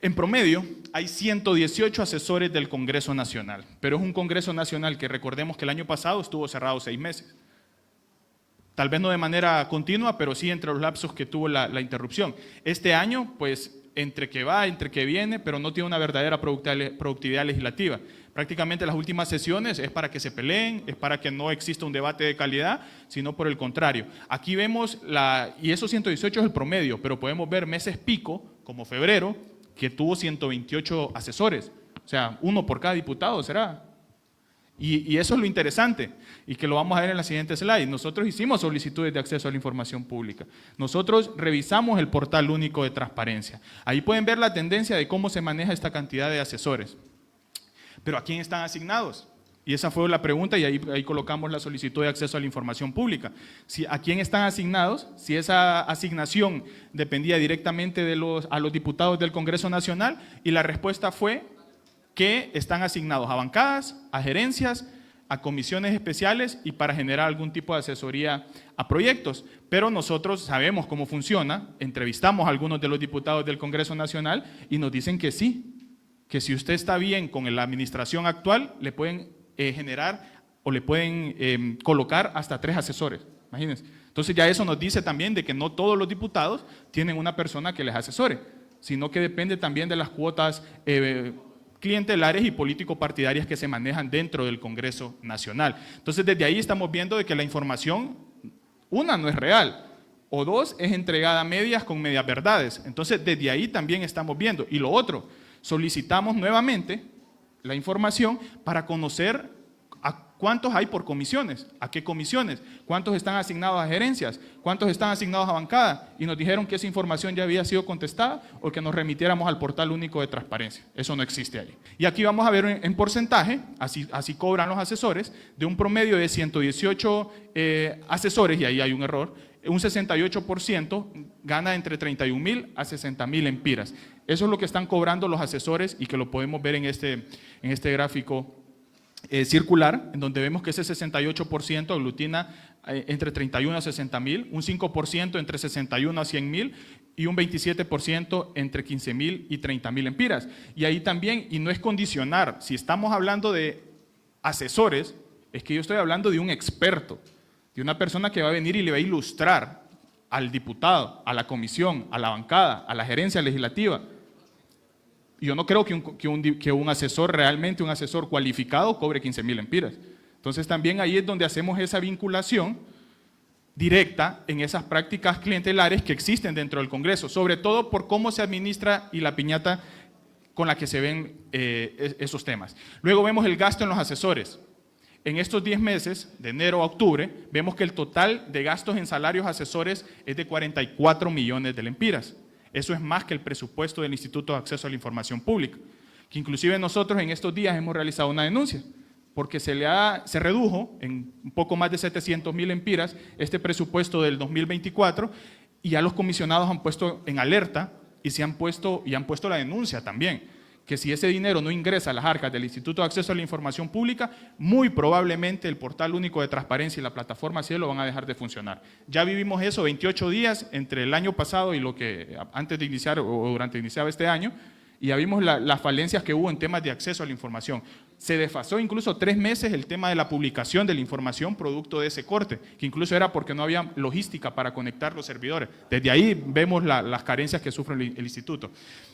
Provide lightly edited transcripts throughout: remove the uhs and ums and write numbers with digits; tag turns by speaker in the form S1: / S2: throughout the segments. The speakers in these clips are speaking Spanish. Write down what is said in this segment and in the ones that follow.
S1: En promedio, hay 118 asesores del Congreso Nacional, pero es un Congreso Nacional que recordemos que el año pasado estuvo cerrado 6 meses. Tal vez no de manera continua, pero sí entre los lapsos que tuvo la interrupción. Este año, pues, entre que va, entre que viene, pero no tiene una verdadera productividad legislativa. Prácticamente las últimas sesiones es para que se peleen, es para que no exista un debate de calidad, sino por el contrario. Aquí vemos, y esos 118 es el promedio, pero podemos ver meses pico, como febrero, que tuvo 128 asesores, o sea, uno por cada diputado será. Y eso es lo interesante, y que lo vamos a ver en la siguiente slide. Nosotros hicimos solicitudes de acceso a la información pública. Nosotros revisamos el portal único de transparencia. Ahí pueden ver la tendencia de cómo se maneja esta cantidad de asesores. Pero ¿a quién están asignados? Y esa fue la pregunta, y ahí colocamos la solicitud de acceso a la información pública. ¿A quién están asignados? Si esa asignación dependía directamente a los diputados del Congreso Nacional, y la respuesta fue que están asignados a bancadas, a gerencias, a comisiones especiales y para generar algún tipo de asesoría a proyectos. Pero nosotros sabemos cómo funciona, entrevistamos a algunos de los diputados del Congreso Nacional y nos dicen que sí, que si usted está bien con la administración actual, le pueden generar o le pueden colocar hasta 3 asesores, imagínense. Entonces ya eso nos dice también de que no todos los diputados tienen una persona que les asesore, sino que depende también de las cuotas clientelares y político-partidarias que se manejan dentro del Congreso Nacional. Entonces, desde ahí estamos viendo de que la información, una, no es real, o dos, es entregada a medias con medias verdades. Entonces, desde ahí también estamos viendo. Y lo otro, solicitamos nuevamente la información para conocer a cuántos hay por comisiones, a qué comisiones, cuántos están asignados a gerencias, cuántos están asignados a bancada, y nos dijeron que esa información ya había sido contestada o que nos remitiéramos al portal único de transparencia. Eso no existe ahí. Y aquí vamos a ver en porcentaje, así cobran los asesores, de un promedio de 118 asesores, y ahí hay un error, un 68% gana entre 31,000 a 60,000 empiras. Eso es lo que están cobrando los asesores, y que lo podemos ver en este gráfico circular, en donde vemos que ese 68% aglutina entre 31 a 60,000, un 5% entre 61 a 100,000 y un 27% entre 15,000 y 30,000 empiras. Y ahí también, y no es condicionar, si estamos hablando de asesores, es que yo estoy hablando de un experto, de una persona que va a venir y le va a ilustrar al diputado, a la comisión, a la bancada, a la gerencia legislativa. Yo no creo que un asesor, realmente un asesor cualificado, cobre 15,000 empiras. Entonces también ahí es donde hacemos esa vinculación directa en esas prácticas clientelares que existen dentro del Congreso, sobre todo por cómo se administra y la piñata con la que se ven esos temas. Luego vemos el gasto en los asesores. En estos 10 meses, de enero a octubre, vemos que el total de gastos en salarios asesores es de 44 millones de lempiras. Eso es más que el presupuesto del Instituto de Acceso a la Información Pública, que inclusive nosotros en estos días hemos realizado una denuncia, porque se redujo en un poco más de 700,000 empiras este presupuesto del 2024, y ya los comisionados han puesto en alerta y han puesto la denuncia también, que si ese dinero no ingresa a las arcas del Instituto de Acceso a la Información Pública, muy probablemente el portal único de transparencia y la plataforma Cielo van a dejar de funcionar. Ya vivimos eso 28 días entre el año pasado y lo que antes de iniciar o durante iniciaba este año, y ya vimos las falencias que hubo en temas de acceso a la información. Se desfasó incluso 3 meses el tema de la publicación de la información producto de ese corte, que incluso era porque no había logística para conectar los servidores. Desde ahí vemos las carencias que sufre el instituto.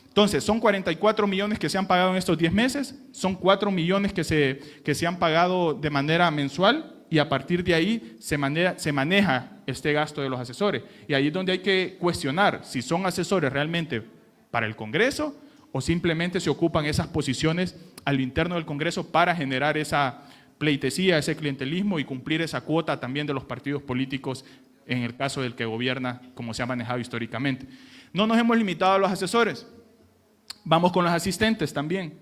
S1: Entonces, son 44 millones que se han pagado en estos 10 meses, son 4 millones que se han pagado de manera mensual, y a partir de ahí se maneja este gasto de los asesores. Y ahí es donde hay que cuestionar si son asesores realmente para el Congreso o simplemente se ocupan esas posiciones al interno del Congreso para generar esa pleitesía, ese clientelismo y cumplir esa cuota también de los partidos políticos en el caso del que gobierna, como se ha manejado históricamente. No nos hemos limitado a los asesores. Vamos con los asistentes también,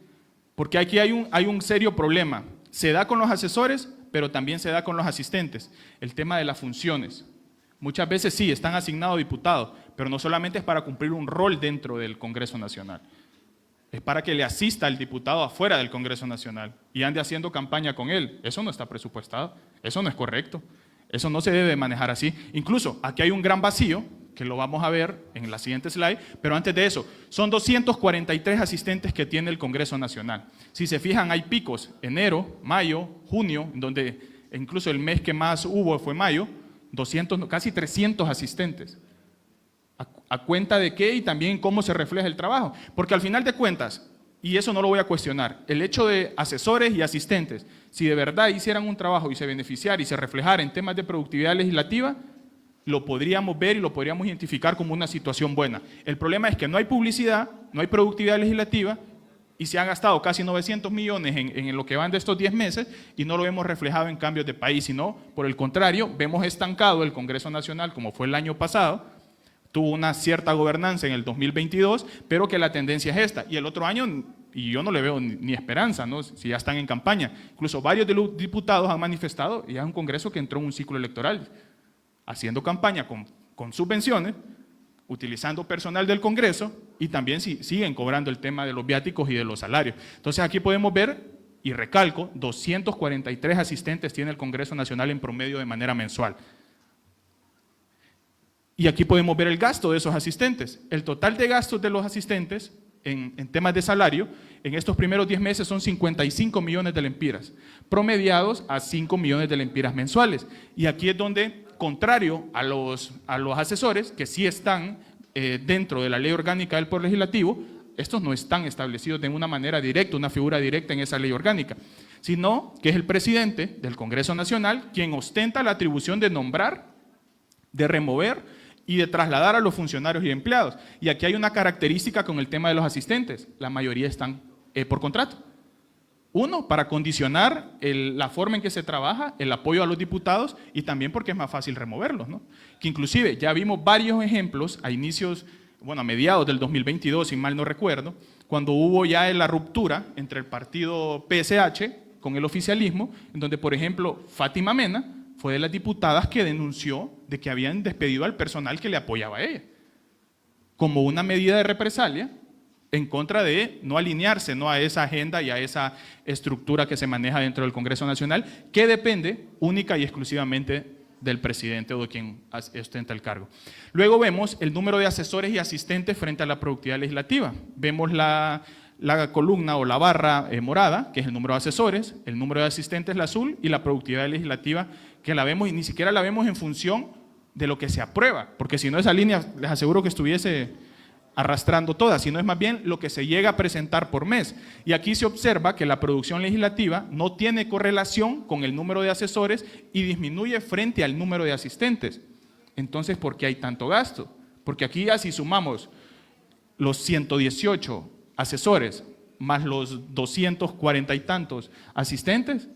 S1: porque aquí hay un serio problema. Se da con los asesores, pero también se da con los asistentes. El tema de las funciones. Muchas veces sí, están asignados diputados, pero no solamente es para cumplir un rol dentro del Congreso Nacional. Es para que le asista al diputado afuera del Congreso Nacional y ande haciendo campaña con él. Eso no está presupuestado, eso no es correcto, eso no se debe manejar así. Incluso aquí hay un gran vacío, que lo vamos a ver en la siguiente slide, pero antes de eso, son 243 asistentes que tiene el Congreso Nacional. Si se fijan, hay picos, enero, mayo, junio, donde incluso el mes que más hubo fue mayo, 200, casi 300 asistentes. ¿A cuenta de qué? Y también cómo se refleja el trabajo. Porque al final de cuentas, y eso no lo voy a cuestionar, el hecho de asesores y asistentes, si de verdad hicieran un trabajo y se beneficiara y se reflejara en temas de productividad legislativa, lo podríamos ver y lo podríamos identificar como una situación buena. El problema es que no hay publicidad, no hay productividad legislativa y se han gastado casi 900 millones en lo que van de estos 10 meses y no lo hemos reflejado en cambios de país, sino por el contrario, vemos estancado el Congreso Nacional como fue el año pasado, tuvo una cierta gobernanza en el 2022, pero que la tendencia es esta. Y el otro año, y yo no le veo ni esperanza, ¿no? Si ya están en campaña. Incluso varios de los diputados han manifestado, y es un Congreso que entró en un ciclo electoral, haciendo campaña con subvenciones, utilizando personal del Congreso, y también siguen cobrando el tema de los viáticos y de los salarios. Entonces aquí podemos ver, y recalco, 243 asistentes tiene el Congreso Nacional en promedio de manera mensual. Y aquí podemos ver el gasto de esos asistentes. El total de gastos de los asistentes en temas de salario, en estos primeros 10 meses son 55 millones de lempiras, promediados a 5 millones de lempiras mensuales. Y aquí es donde, contrario a los asesores, que sí están dentro de la ley orgánica del Poder Legislativo, estos no están establecidos de una manera directa, una figura directa en esa ley orgánica, sino que es el presidente del Congreso Nacional quien ostenta la atribución de nombrar, de remover y de trasladar a los funcionarios y empleados. Y aquí hay una característica con el tema de los asistentes, la mayoría están por contrato. Uno, para condicionar la forma en que se trabaja, el apoyo a los diputados y también porque es más fácil removerlos, ¿no? Que inclusive ya vimos varios ejemplos a mediados del 2022, si mal no recuerdo, cuando hubo ya la ruptura entre el partido PSH con el oficialismo, en donde, por ejemplo, Fátima Mena fue de las diputadas que denunció de que habían despedido al personal que le apoyaba a ella, como una medida de represalia en contra de no alinearse, ¿no?, a esa agenda y a esa estructura que se maneja dentro del Congreso Nacional, que depende única y exclusivamente del presidente o de quien ostenta el cargo. Luego vemos el número de asesores y asistentes frente a la productividad legislativa. Vemos la columna o la barra morada, que es el número de asesores, el número de asistentes, la azul, y la productividad legislativa, que la vemos y ni siquiera la vemos en función de lo que se aprueba, porque si no esa línea les aseguro que estuviese arrastrando todas, sino es más bien lo que se llega a presentar por mes. Y aquí se observa que la producción legislativa no tiene correlación con el número de asesores y disminuye frente al número de asistentes. Entonces, ¿por qué hay tanto gasto? Porque aquí ya si sumamos los 118 asesores más los 240 y tantos asistentes,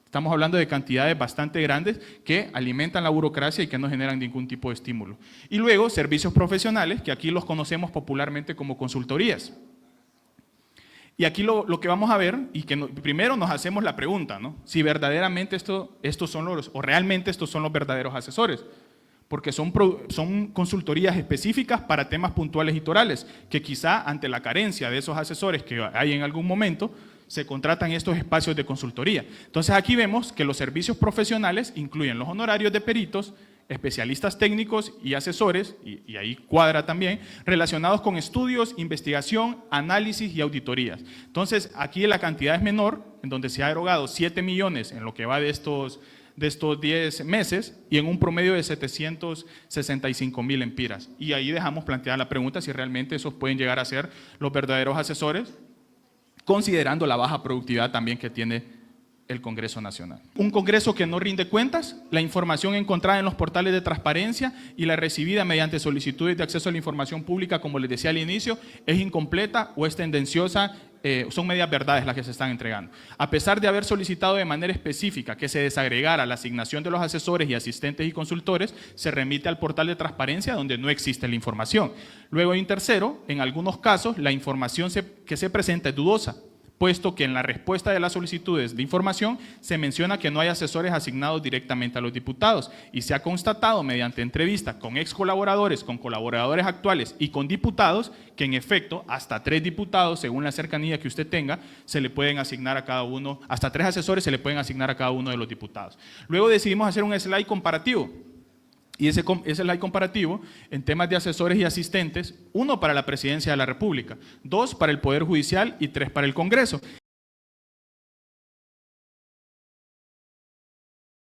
S1: estamos hablando de cantidades bastante grandes que alimentan la burocracia y que no generan ningún tipo de estímulo. Y luego, servicios profesionales, que aquí los conocemos popularmente como consultorías. Y aquí lo que vamos a ver, y que primero nos hacemos la pregunta, ¿no?, si verdaderamente estos son realmente estos son los verdaderos asesores, porque son consultorías específicas para temas puntuales y torales, que quizá ante la carencia de esos asesores que hay en algún momento, se contratan estos espacios de consultoría. Entonces aquí vemos que los servicios profesionales incluyen los honorarios de peritos, especialistas técnicos y asesores, y ahí cuadra también, relacionados con estudios, investigación, análisis y auditorías. Entonces aquí la cantidad es menor, en donde se ha erogado 7 millones en lo que va de estos 10 meses y en un promedio de 765,000 lempiras. Y ahí dejamos planteada la pregunta si realmente esos pueden llegar a ser los verdaderos asesores, considerando la baja productividad también que tiene el Congreso Nacional. Un Congreso que no rinde cuentas, la información encontrada en los portales de transparencia y la recibida mediante solicitudes de acceso a la información pública, como les decía al inicio, es incompleta o es tendenciosa, son medias verdades las que se están entregando. A pesar de haber solicitado de manera específica que se desagregara la asignación de los asesores y asistentes y consultores, se remite al portal de transparencia donde no existe la información. Luego hay un tercero, en algunos casos la información que se presenta es dudosa, puesto que en la respuesta de las solicitudes de información se menciona que no hay asesores asignados directamente a los diputados y se ha constatado mediante entrevistas con ex colaboradores, con colaboradores actuales y con diputados que en efecto hasta 3 diputados, según la cercanía que usted tenga, se le pueden asignar a cada uno, hasta 3 asesores se le pueden asignar a cada uno de los diputados. Luego decidimos hacer un slide comparativo Y ese slide comparativo en temas de asesores y asistentes, 1 para la Presidencia de la República, 2 para el Poder Judicial y 3 para el Congreso.